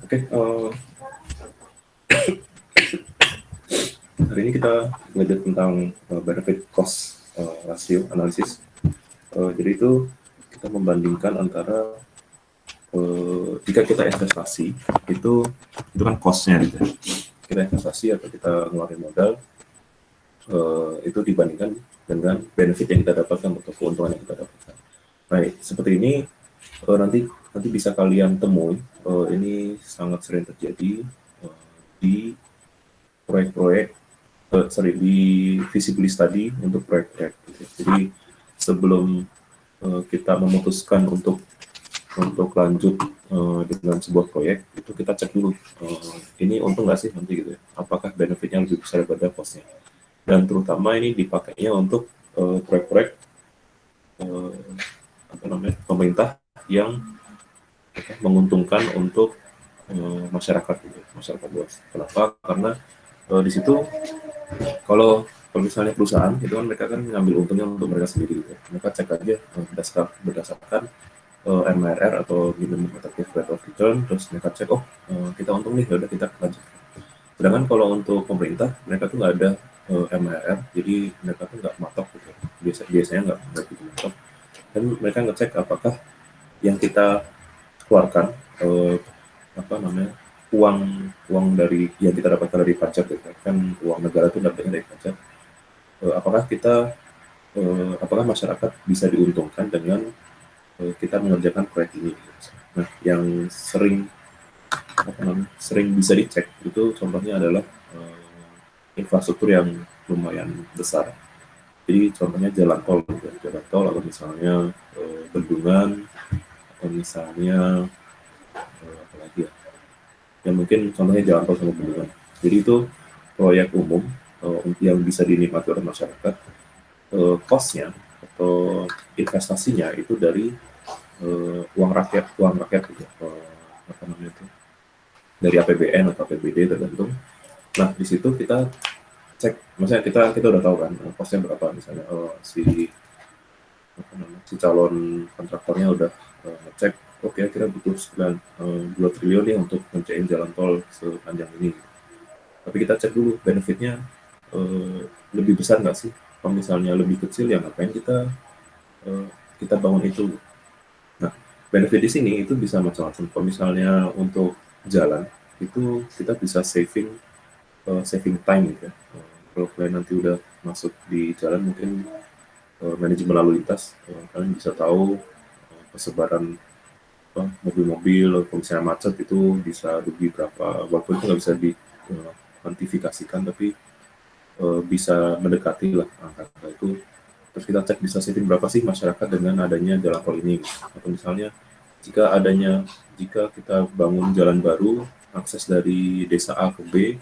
Oke, hari ini kita belajar tentang benefit cost ratio analisis. Jadi itu kita membandingkan antara jika kita investasi itu kan cost-nya gitu. Kita investasi atau kita ngeluarin modal itu dibandingkan dengan benefit yang kita dapatkan atau keuntungan yang kita dapatkan. Baik, seperti ini nanti bisa kalian temui. Ini sangat sering terjadi di proyek-proyek di feasibility study untuk proyek-proyek. Jadi sebelum kita memutuskan untuk lanjut dengan sebuah proyek, itu kita cek dulu ini untung nggak sih nanti gitu ya, apakah benefitnya lebih besar daripada cost-nya. Dan terutama ini dipakainya untuk proyek-proyek pemerintah yang menguntungkan untuk masyarakat gitu, masyarakat luas. Kenapa? Karena di situ kalau misalnya perusahaan itu kan mereka kan ngambil untungnya untuk mereka sendiri gitu. Mereka cek aja berdasarkan MRR atau minimum effective rate of return, terus mereka cek kita untung nih, udah kita lanjut. Sedangkan kalau untuk pemerintah mereka tuh nggak ada MRR, jadi mereka tuh nggak matok gitu. Biasanya nggak begitu matok. Dan mereka ngecek apakah yang kita keluarkan uang dari yang kita dapatkan dari pajak gitu kan, uang negara itu dapatnya dari pajak. Apakah masyarakat bisa diuntungkan dengan kita mengerjakan proyek ini. Nah, yang sering bisa dicek itu contohnya adalah infrastruktur yang lumayan besar. Jadi contohnya jalan tol atau misalnya bendungan, atau misalnya apa lagi ya, yang mungkin contohnya jalan tol sama bendungan. Jadi itu proyek umum yang bisa dinikmati oleh masyarakat. Cost-nya atau investasinya itu dari uang rakyat gitu. Dari APBN atau APBD tergantung. Nah, di situ kita cek, maksudnya kita udah tahu kan cost-nya berapa, misalnya si calon kontraktornya udah ngecek kira-kira butuh 2 triliun nih untuk ngerjain jalan tol sepanjang ini. Tapi kita cek dulu benefitnya lebih besar nggak sih? Kalau misalnya lebih kecil, ya ngapain kita bangun itu. Nah, benefit di sini itu bisa macam-macam. Kalau misalnya untuk jalan itu kita bisa saving time gitu ya. Kalau kalian nanti udah masuk di jalan, mungkin manajemen lalu lintas, kalian bisa tahu persebaran mobil-mobil. Kalau misalnya macet itu bisa rugi berapa, walaupun itu nggak bisa dikuantifikasikan, tapi bisa mendekati lah angka itu. Terus kita cek bisa saving berapa sih masyarakat dengan adanya jalan tol ini. Atau misalnya jika kita bangun jalan baru, akses dari desa A ke B,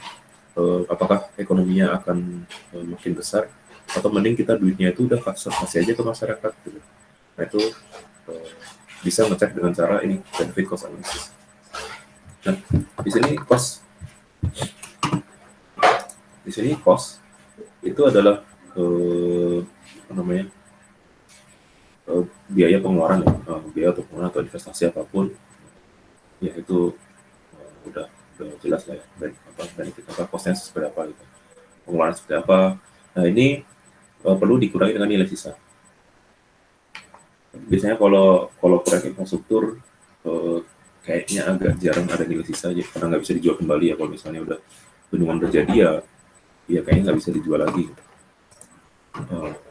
apakah ekonominya akan makin besar, atau mending kita duitnya itu udah kasih aja ke masyarakat gitu. Nah itu bisa ngecek dengan cara ini, benefit cost analysis. Nah, di sini cost itu adalah biaya pengeluaran ya, biaya untuk pengeluaran atau investasi apapun, ya itu udah jelas lah ya, benefit apa costnya seperti apa gitu, pengeluaran seperti apa. Nah ini perlu dikurangi dengan nilai sisa. Biasanya kalau proyek infrastruktur kayaknya agak jarang ada nilai sisa aja, karena nggak bisa dijual kembali ya. Kalau misalnya udah bendungan terjadi ya kayaknya nggak bisa dijual lagi.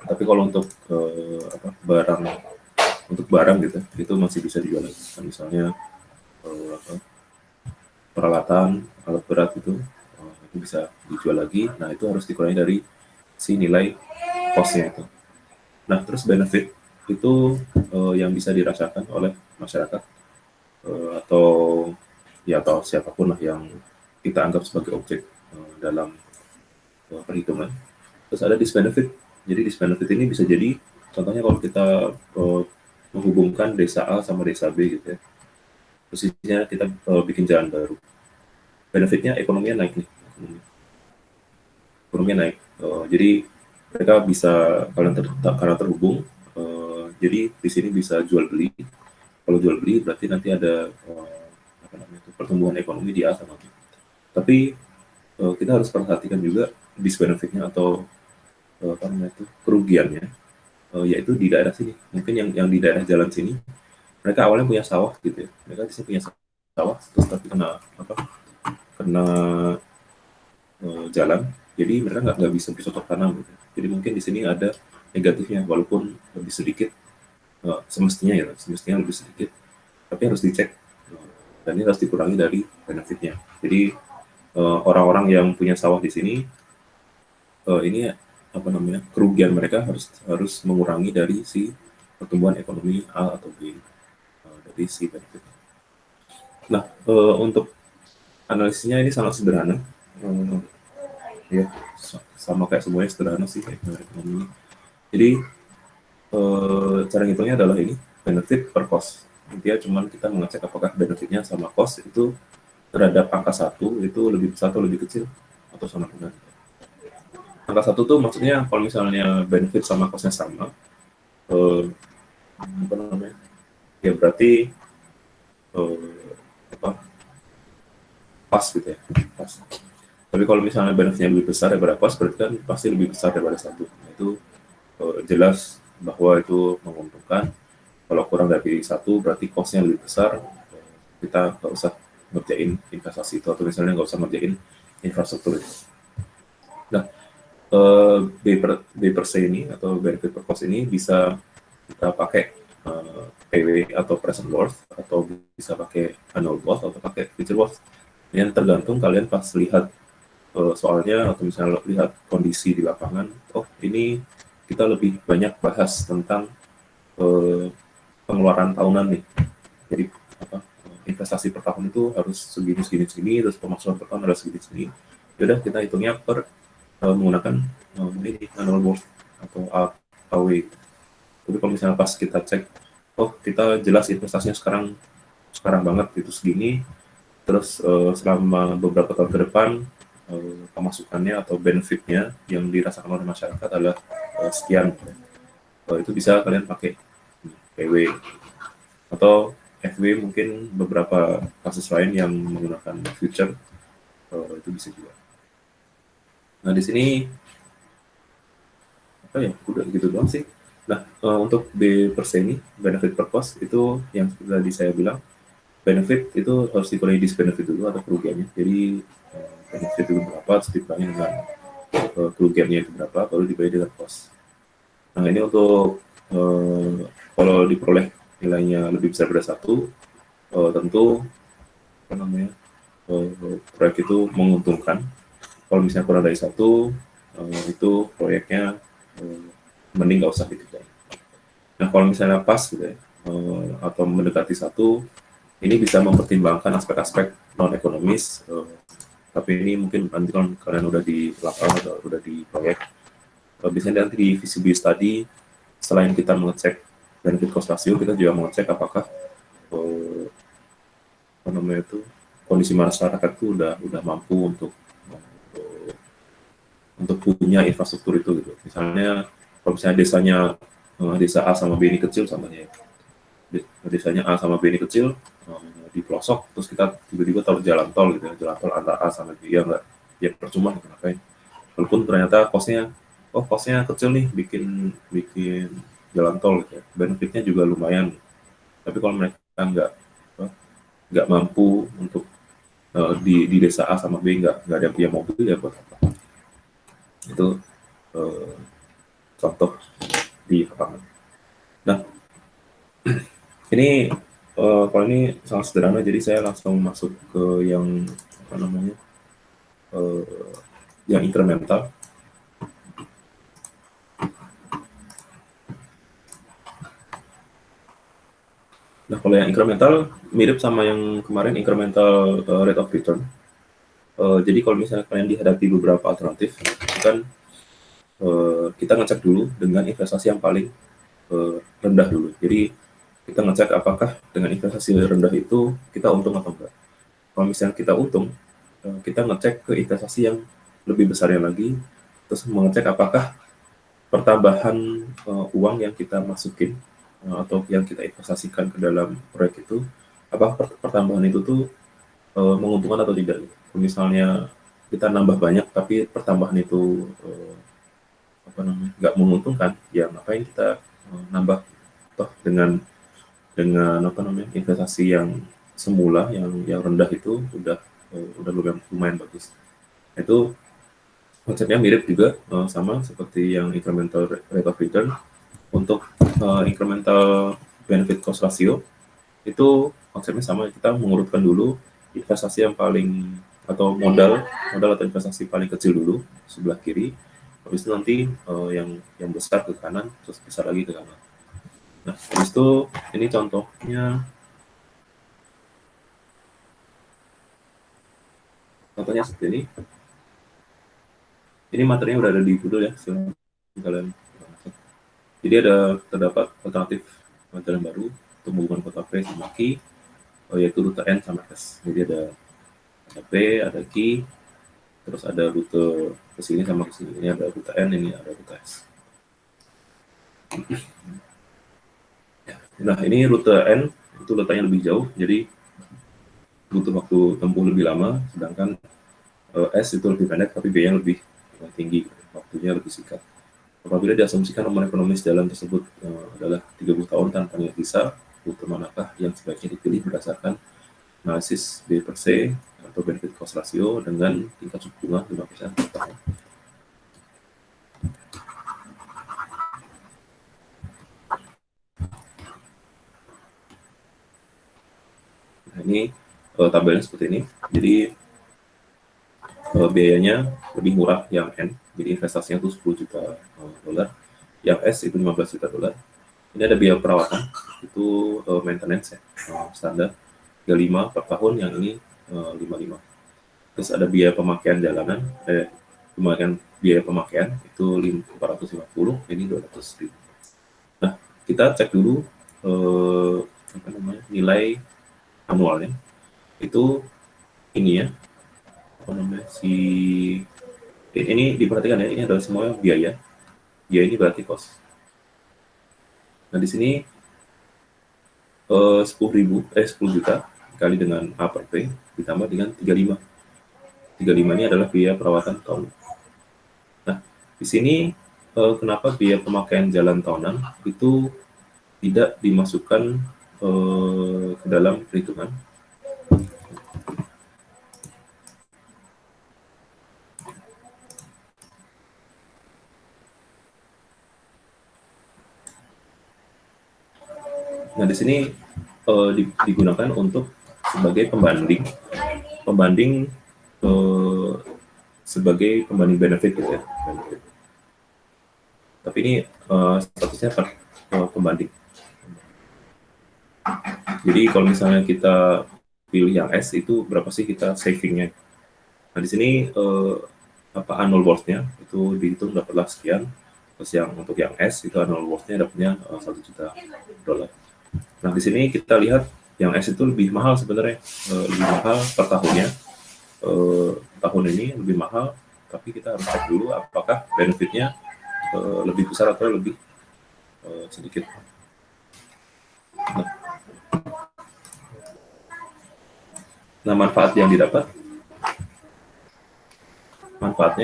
Tapi kalau untuk barang gitu, itu masih bisa dijual lagi. Nah, misalnya peralatan, alat berat itu bisa dijual lagi. Nah itu harus dikurangi dari si nilai cost-nya itu. Nah terus benefit itu yang bisa dirasakan oleh masyarakat atau siapapun lah yang kita anggap sebagai objek dalam perhitungan. Terus ada disbenefit. Jadi disbenefit ini bisa jadi contohnya kalau kita menghubungkan desa A sama desa B gitu ya. Posisinya kita bikin jalan baru. Benefitnya ekonominya naik nih. Ekonominya naik. Jadi mereka bisa karena terhubung. Jadi di sini bisa jual beli. Kalau jual beli berarti nanti ada pertumbuhan ekonomi di A sama B. Tapi kita harus perhatikan juga disbenefitnya atau apa namanya itu kerugiannya, yaitu di daerah sini. Mungkin yang di daerah jalan sini, mereka awalnya punya sawah gitu ya. Mereka di sini punya sawah, terus tapi kena jalan, jadi mereka nggak bisa bercocok tanam gitu. Jadi mungkin di sini ada negatifnya, walaupun lebih sedikit, semestinya lebih sedikit, tapi harus dicek, dan ini harus dikurangi dari benefitnya. Jadi orang-orang yang punya sawah di sini, ini apa namanya, kerugian mereka harus mengurangi dari si pertumbuhan ekonomi A atau B, dari si benefit. Nah, untuk analisisnya ini sangat sederhana. Ya, sama kayak semuanya sederhana sih kayak ekonomi. Jadi cara ngitungnya adalah ini, benefit per cost. Intinya cuman kita mengecek apakah benefitnya sama cost itu terhadap angka 1 itu lebih besar atau lebih kecil atau sama dengan. Angka 1 tuh maksudnya kalau misalnya benefit sama cost-nya sama, apa namanya, ya berarti apa, pas gitu ya, pas. Tapi kalau misalnya benefitnya lebih besar daripada cost, berarti kan pasti lebih besar daripada 1. Itu jelas bahwa itu menguntungkan. Kalau kurang dari 1 berarti cost-nya lebih besar, kita nggak usah ngerjain investasi itu, atau misalnya nggak usah ngerjain infrastruktur itu. Nah, B per C ini atau benefit per cost ini bisa kita pakai PW atau present worth, atau bisa pakai annual worth, atau pakai future worth. Yang tergantung kalian pas lihat soalnya, atau misalnya lihat kondisi di lapangan. Oh, ini kita lebih banyak bahas tentang pengeluaran tahunan nih. Jadi apa, investasi per tahun itu harus segini, terus pemasukan per tahun harus segini. Yaudah kita hitungnya per menggunakan ini annual worth atau AW. Tapi kalau misalnya pas kita cek, oh kita jelas investasinya sekarang banget itu segini, terus selama beberapa tahun ke depan pemasukannya atau benefitnya yang dirasakan oleh masyarakat adalah sekian. Itu bisa kalian pakai PW atau FW, mungkin beberapa kasus lain yang menggunakan future, itu bisa juga. Nah di sini apa ya, udah gitu doang sih. Nah untuk B per C ini, benefit per cost, itu yang tadi saya bilang, benefit itu harus dikurangi disbenefit dulu atau kerugiannya. Jadi benefit itu berapa, terus dikurangi dengan kerugiannya itu berapa, baru dibagi dengan cost. Nah ini untuk kalau diperoleh nilainya lebih besar dari 1, tentu apa namanya, proyek itu menguntungkan. Kalau misalnya kurang dari 1, itu proyeknya mending nggak usah dikerjain. Nah kalau misalnya pas gitu ya, atau mendekati 1, ini bisa mempertimbangkan aspek-aspek non ekonomis, tapi ini mungkin nanti kalau kalian udah di lapangan atau udah di proyek, biasanya nanti di feasibility study, selain kita mengecek benefit cost ratio, kita juga mengecek apakah apa namanya itu, kondisi masyarakat itu udah mampu untuk punya infrastruktur itu gitu. Misalnya kalau misalnya desa A sama B ini kecil, contohnya desanya A sama B ini kecil, di pelosok, terus kita tiba-tiba taruh jalan tol gitu ya, jalan tol antara A sama B, ya nggak, ya percuma gitu, ngapain. Walaupun ternyata costnya kecil nih, bikin jalan tol gitu ya, benefitnya juga lumayan. Tapi kalau mereka nggak mampu untuk di desa A sama B, nggak ada yang punya mobil, ya buat apa. Itu contoh di lapangan. Nah ini kalau ini sangat sederhana, jadi saya langsung masuk ke yang apa namanya, yang incremental. Nah kalau yang incremental mirip sama yang kemarin, incremental rate of return. Jadi kalau misalnya kalian dihadapi beberapa alternatif, kan kita ngecek dulu dengan investasi yang paling rendah dulu. Jadi kita ngecek apakah dengan investasi rendah itu kita untung atau enggak. Kalau misalnya kita untung, kita ngecek ke investasi yang lebih besarnya lagi, terus mengecek apakah pertambahan uang yang kita masukin atau yang kita investasikan ke dalam proyek itu, apakah pertambahan itu tuh menguntungkan atau tidak. Misalnya kita nambah banyak tapi pertambahan itu apa namanya nggak menguntungkan, ya ngapain kita nambah, toh dengan apa namanya investasi yang semula yang rendah itu udah lumayan bagus. Itu konsepnya mirip juga sama seperti yang incremental rate of return. Untuk incremental benefit cost ratio itu konsepnya sama, kita mengurutkan dulu investasi yang paling atau modal atau investasi paling kecil dulu sebelah kiri, habis itu nanti yang besar ke kanan, terus besar lagi ke kanan. Nah, habis itu ini contohnya seperti ini. Ini materinya udah ada di Google ya, silahkan kalian. Jadi terdapat alternatif jalan baru untuk menghubungkan kota P sama Q, yaitu rute N sama S. Jadi ada P, ada Q, terus ada rute ke sini sama ke sini. Ini ada rute N, ini ada rute S. Nah, ini rute N itu letaknya lebih jauh, jadi butuh waktu tempuh lebih lama, sedangkan S itu lebih pendek tapi biayanya lebih tinggi, waktunya lebih singkat. Apabila diasumsikan nomor ekonomis jalan tersebut adalah 30 tahun tanpa nilai visa, rute manakah yang sebaiknya dipilih berdasarkan analisis B per C atau benefit cost ratio dengan tingkat suku bunga 5% per tahun. Nah, ini tabelnya seperti ini. Jadi biayanya lebih murah yang N, jadi investasinya itu 10 juta dolar, yang S itu 15 juta dolar. Ini ada biaya perawatan, itu maintenance ya, standar 35 per tahun, yang ini 55. Terus ada biaya pemakaian jalanan, biaya pemakaian itu 450, ini 200 ribu. Nah, kita cek dulu apa namanya nilai anualnya, itu ini ya, apa namanya ini diperhatikan ya, ini adalah semua biaya ini berarti cost. Nah, di sini 10 juta dikali dengan A per P ditambah dengan 35. 35 ini adalah biaya perawatan tahun. Nah, di sini kenapa biaya pemakaian jalan tahunan itu tidak dimasukkan ke dalam perhitungan? Nah, di sini digunakan untuk sebagai pembanding sebagai pembanding benefit gitu ya. Benefit. Tapi ini statusnya pembanding. Jadi kalau misalnya kita pilih yang S, itu berapa sih kita savingnya? Nah, di sini annual worth-nya itu dihitung dapatlah sekian. Terus untuk yang S itu annual worth-nya dapatnya 1 juta dolar. Nah, di sini kita lihat yang S itu lebih mahal sebenarnya, lebih mahal per tahunnya. Tahun ini lebih mahal, tapi kita harus cek dulu apakah benefitnya lebih besar atau lebih sedikit. Nah, manfaatnya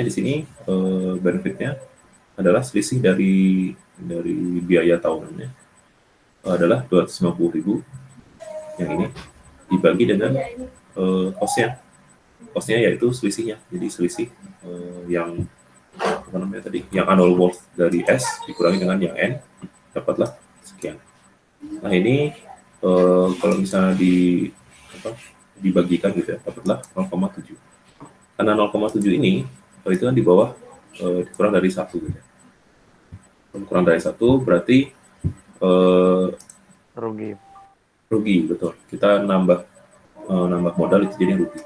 di sini benefitnya adalah selisih dari biaya tahunannya adalah 250.000 yang ini dibagi dengan costnya yaitu selisihnya. Jadi selisih yang apa namanya tadi, yang annual worth dari S dikurangi dengan yang N, dapatlah sekian. Nah, ini kalau misalnya dibagikan gitu ya, dapatlah 0,7. Karena 0,7 ini itu kan di bawah kurang dari 1 gitu ya. Kurang dari 1 berarti rugi, betul. Kita nambah modal itu jadi rugi.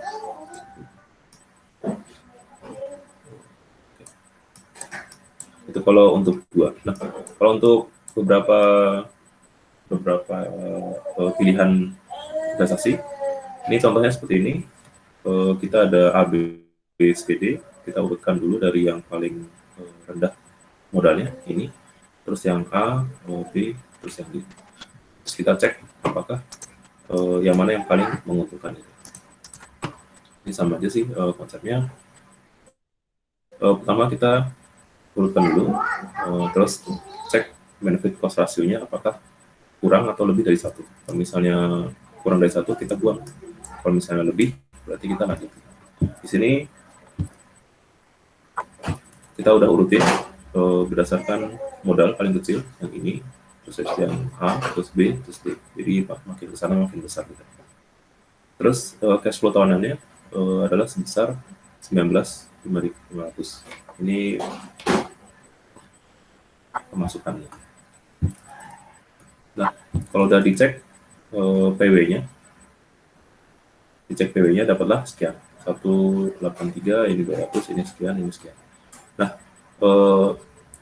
Itu kalau untuk dua. Nah, kalau untuk beberapa pilihan investasi, ini contohnya seperti ini. Kita ada A, B, C, D. Kita urutkan dulu dari yang paling rendah modalnya ini, terus yang A, B, terus yang D. Terus kita cek apakah yang mana yang paling menguntungkan. Ini sama aja sih konsepnya. Pertama kita urutkan dulu, terus cek benefit cost rasionya apakah kurang atau lebih dari satu. Kalau misalnya kurang dari satu kita buang, kalau misalnya lebih berarti kita lanjut. Di sini kita udah urutin berdasarkan modal paling kecil yang ini, terus yang A, terus B, terus D. Jadi makin ke sana makin besar gitu. Terus cash flow tahunannya adalah sebesar 19.500. Ini pemasukannya. Nah, kalau udah dicek PW-nya, dicek PW-nya dapatlah sekian. 183, ini 200, ini sekian, ini sekian. Nah,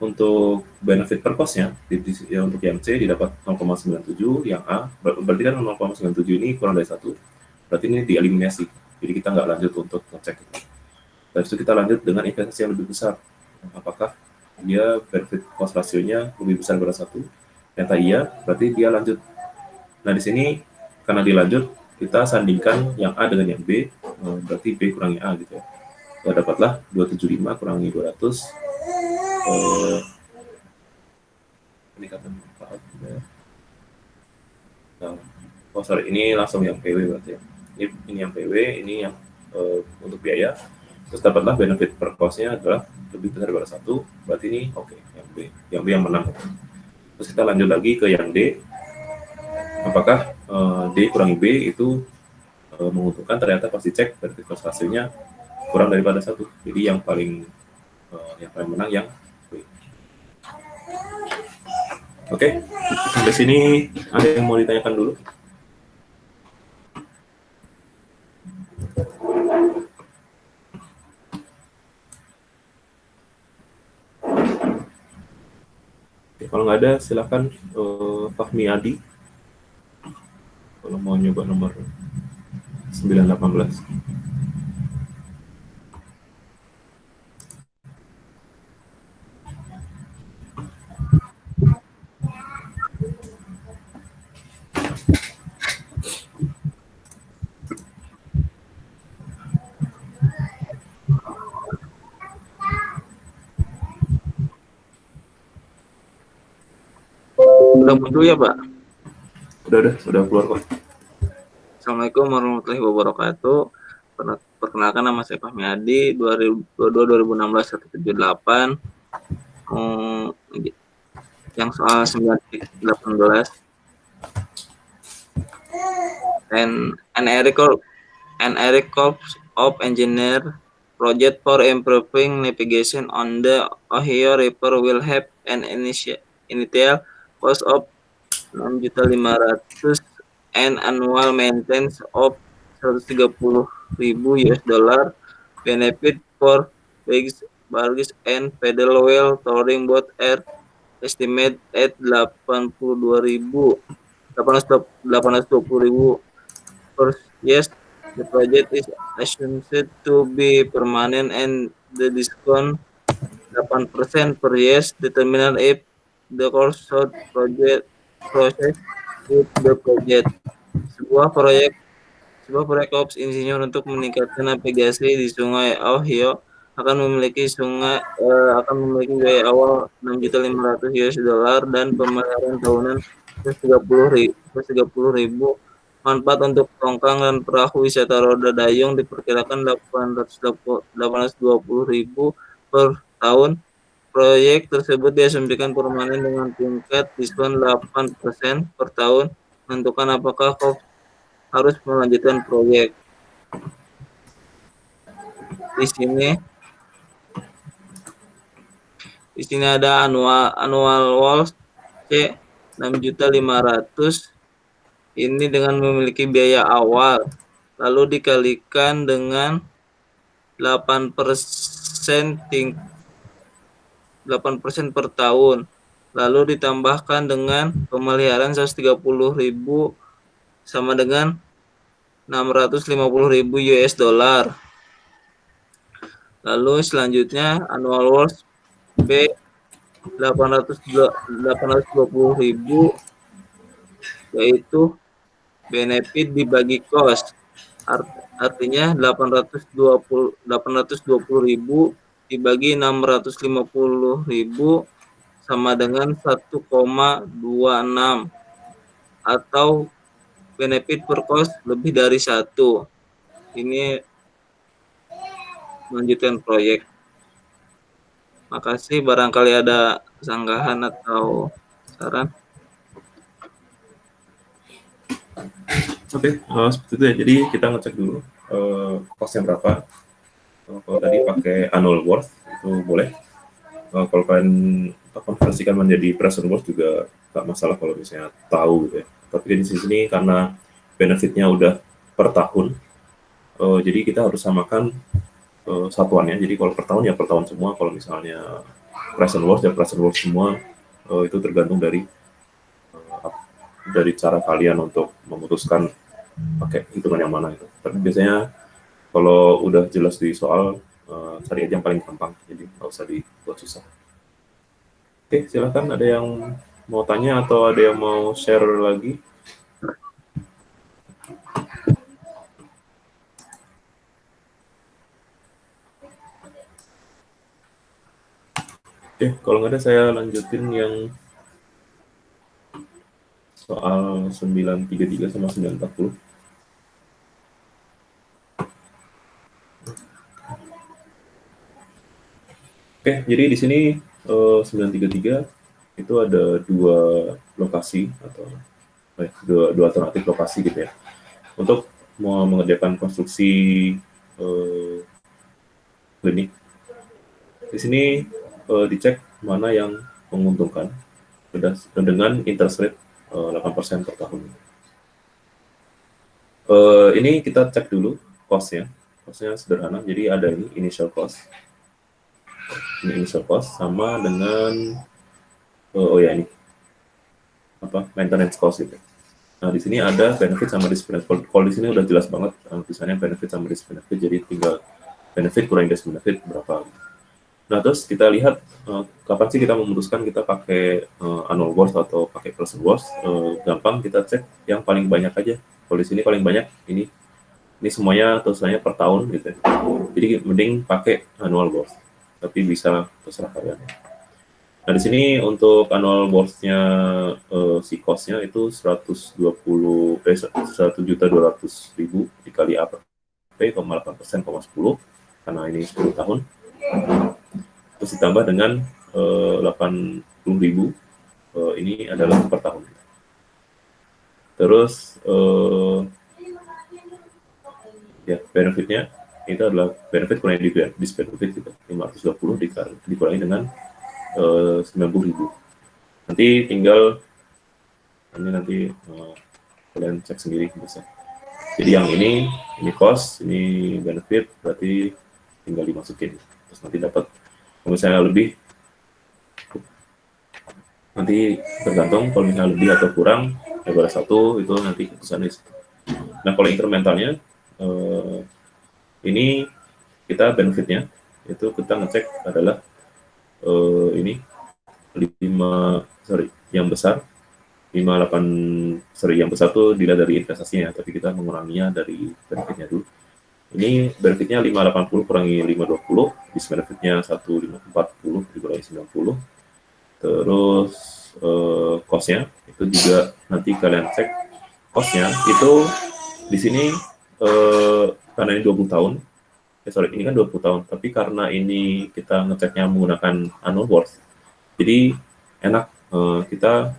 untuk benefit per cost-nya, ya, untuk yang C didapat 0,97, yang A, berarti kan 0,97 ini kurang dari 1, berarti ini dieliminasi. Jadi kita nggak lanjut untuk ngecek. Dari itu kita lanjut dengan investasi yang lebih besar. Apakah dia benefit cost rasionya lebih besar daripada 1? Ternyata iya, berarti dia lanjut. Nah, di sini karena dilanjut, kita sandingkan yang A dengan yang B, berarti B kurangi A gitu ya. Ya dapatlah 275 kurangi 200, peningkatan manfaat. Nah, oh sorry, ini langsung yang PW berarti ya. Ini yang PW, ini yang untuk biaya. Terus dapatlah benefit per cost-nya adalah lebih besar daripada 1, berarti ini oke, yang B. Yang B yang menang. Terus kita lanjut lagi ke yang D. Apakah D kurangi B itu menguntungkan? Ternyata pas dicek benefit cost rasionya kurang daripada 1. Jadi yang paling menang yang B. Oke, sampai sini ada yang mau ditanyakan dulu? Oke, kalau nggak ada silakan Fahmi Adi kalau mau nyoba nomor 918. Udah muncul ya, Pak? Sudah keluar kok. Assalamualaikum warahmatullahi wabarakatuh. Perkenalkan, nama saya Fahmi Adi, 2022-2016 178. Yang soal 918. An Air Corps of Engineer project for improving navigation on the Ohio River will have an initial cost of 6.500.000 and annual maintenance of 130.000 US dollar. Benefit for barges and pedal wheel touring boat are estimate at 82.000 per yes. The project is assumed to be permanent and the discount 8% per year determined if the course of project process with the project. Sebuah proyek Ops insinyur untuk meningkatkan navigasi di Sungai Ohio akan memiliki biaya awal 6.500.000 US dollar dan pemeliharaan tahunan 130.000. Manfaat untuk tongkang dan perahu wisata roda dayung diperkirakan 820.000 per tahun. Proyek tersebut diasumsikan permanen dengan tingkat diskon 8% per tahun. Menentukan apakah harus melanjutkan proyek. Di sini ada annual walls C 6.500.000. Ini dengan memiliki biaya awal lalu dikalikan dengan 8% per tahun, lalu ditambahkan dengan pemeliharaan 130.000 sama dengan 650.000 US dollar. Lalu selanjutnya annual walls B 820.000, yaitu benefit dibagi cost. Artinya 820.000 dibagi 650.000 sama dengan 1,26 atau benefit per cost lebih dari 1. Ini melanjutkan proyek. Makasih, barangkali ada sanggahan atau saran. Oke, seperti itu ya. Jadi kita ngecek dulu cost-nya berapa. Kalau tadi pakai annual worth itu boleh. Kalau kalian konversikan menjadi present worth juga nggak masalah kalau misalnya tahu gitu ya. Tapi di sini karena benefitnya udah per tahun, jadi kita harus samakan satuannya. Jadi kalau per tahun ya per tahun semua. Kalau misalnya present worth ya present worth semua. Itu tergantung dari cara kalian untuk memutuskan pakai hitungan yang mana itu. Tapi biasanya kalau udah jelas di soal, cari aja yang paling gampang, jadi nggak usah dibuat susah. Oke, silakan ada yang mau tanya atau ada yang mau share lagi? Oke, kalau nggak ada saya lanjutin yang soal 933 sama 940. Oke, jadi di sini 933 itu ada dua lokasi atau dua alternatif lokasi gitu ya. Untuk mau mengerjakan konstruksi klinik, di sini dicek mana yang menguntungkan dengan interest rate 8% per tahun. Ini kita cek dulu cost-nya. Cost-nya sederhana, jadi ada ini initial cost. Ini initial cost sama dengan ini apa maintenance cost itu. Nah di sini ada benefit sama disbenefit. Kalau di sini udah jelas banget tulisannya benefit sama disbenefit, jadi tinggal benefit kurang disbenefit berapa. Nah terus kita lihat kapan sih kita memutuskan kita pakai annual worth atau pakai present worth. Gampang, kita cek yang paling banyak aja. Kalau di sini paling banyak ini semuanya tulisannya per tahun gitu ya. Jadi mending pakai annual worth, tapi bisa terserah kalian. Nah di sini untuk annual worth-nya si cost-nya itu 1.200.000 dikali APP, 8%, 10 karena ini 10 tahun. Terus ditambah dengan 80.000, ini adalah per tahun. Terus ya benefitnya itu adalah benefit kurangi disbenefit gitu, 520 dikurangi dengan 90.000. Nanti tinggal nanti kalian cek sendiri bisa. Jadi yang ini cost, ini benefit, berarti tinggal dimasukin. Terus nanti dapat, kalau misalnya lebih, nanti tergantung kalau misalnya lebih atau kurang, daripada satu itu nanti keputusannya. Nah kalau incrementalnya, ini kita benefitnya itu kita ngecek adalah ini yang besar 58, yang besar tuh dilihat dari investasinya ya, tapi kita menguranginya dari benefitnya dulu. Ini benefitnya 580 kurangi 520, benefitnya 1540 dikurangi 90. Terus cost-nya itu juga nanti kalian cek cost-nya itu di sini karena ini 20 tahun. Ini kan 20 tahun, tapi karena ini kita ngeceknya menggunakan annual worth, jadi enak kita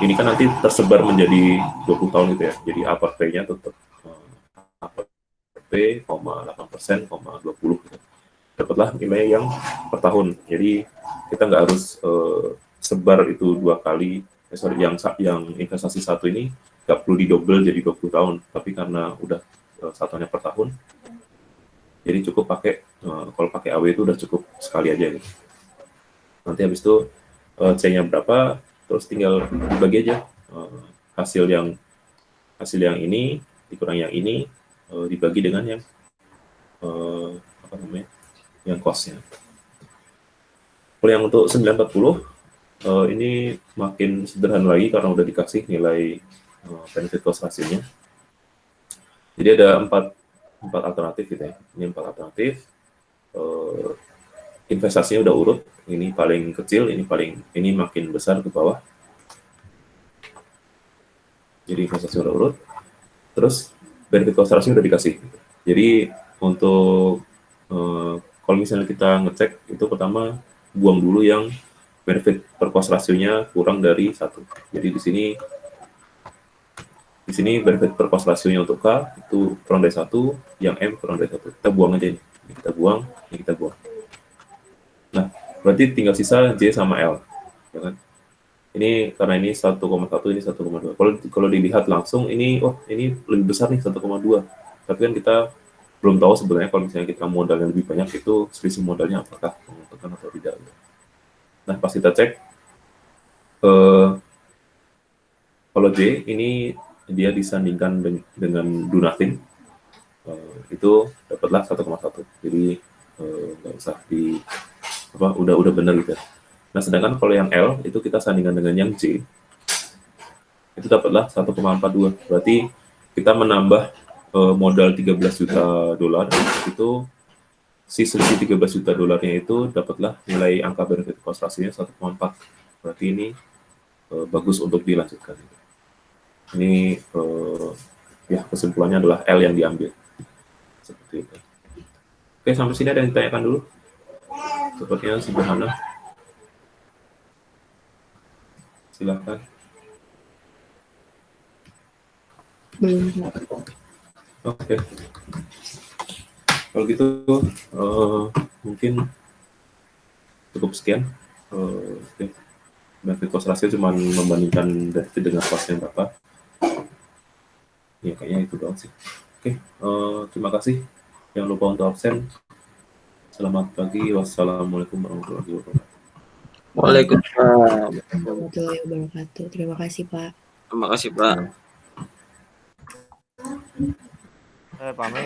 ini kan nanti tersebar menjadi 20 tahun gitu ya. Jadi A per P-nya tetap A per P, 8%, 20 gitu. Dapatlah nilai yang per tahun. Jadi kita nggak harus sebar itu dua kali. Yang investasi satu ini nggak perlu didouble jadi 20 tahun. Tapi karena udah satuannya per tahun, jadi cukup pakai kalau pakai AW itu udah cukup sekali aja gitu. Nanti habis itu C-nya berapa, terus tinggal dibagi aja hasil yang ini dikurang yang ini dibagi dengan yang yang cost-nya. Kalau yang untuk 940 ini makin sederhana lagi karena udah dikasih nilai benefit cost hasilnya. Jadi ada empat alternatif gitu ya. Ini 4 alternatif. Investasinya udah urut. Ini paling kecil, ini makin besar ke bawah. Jadi investasi udah urut. Terus benefit cost ratio udah dikasih. Jadi untuk kalau misalnya kita ngecek itu pertama buang dulu yang benefit per cost ratio-nya kurang dari 1. Jadi di sini benefit per cost ratio-nya untuk K itu kurang dari 1, yang M kurang dari 1. Kita buang aja ini. Ini kita buang, ini kita buang. Nah, berarti tinggal sisa J sama L. Ya kan? Ini karena ini 1,1, ini 1,2. Kalau dilihat langsung ini ini lebih besar nih 1,2. Tapi kan kita belum tahu sebenarnya kalau misalnya kita modalnya lebih banyak itu selisih modalnya apakah menguntungkan atau tidak. Nah, pas kita cek kalau J ini dia disandingkan dengan do nothing, itu dapatlah 1,1. Jadi nggak usah udah benar gitu. Nah, sedangkan kalau yang L itu kita sandingkan dengan yang J, itu dapatlah 1,42. Berarti kita menambah modal 13 juta dolar, itu si selisih 13 juta dolarnya itu dapatlah nilai angka benefit cost ratio-nya 1,4. Berarti ini bagus untuk dilanjutkan. Ini ya kesimpulannya adalah L yang diambil. Seperti itu. Oke, sampai sini ada yang ditanyakan dulu? Sepertinya sederhana. Silakan. Belum. Oke. Kalau gitu mungkin cukup sekian. Oke. Benefit cost ratio cuma membandingkan deficit dengan costnya berapa. Ya kayaknya itu doang sih. Oke, terima kasih. Jangan lupa untuk absen. Selamat pagi. Wassalamualaikum warahmatullahi wabarakatuh. Waalaikumsalam. Warahmatullahi wabarakatuh. Terima kasih, Pak. Terima kasih, Pak. Pahami.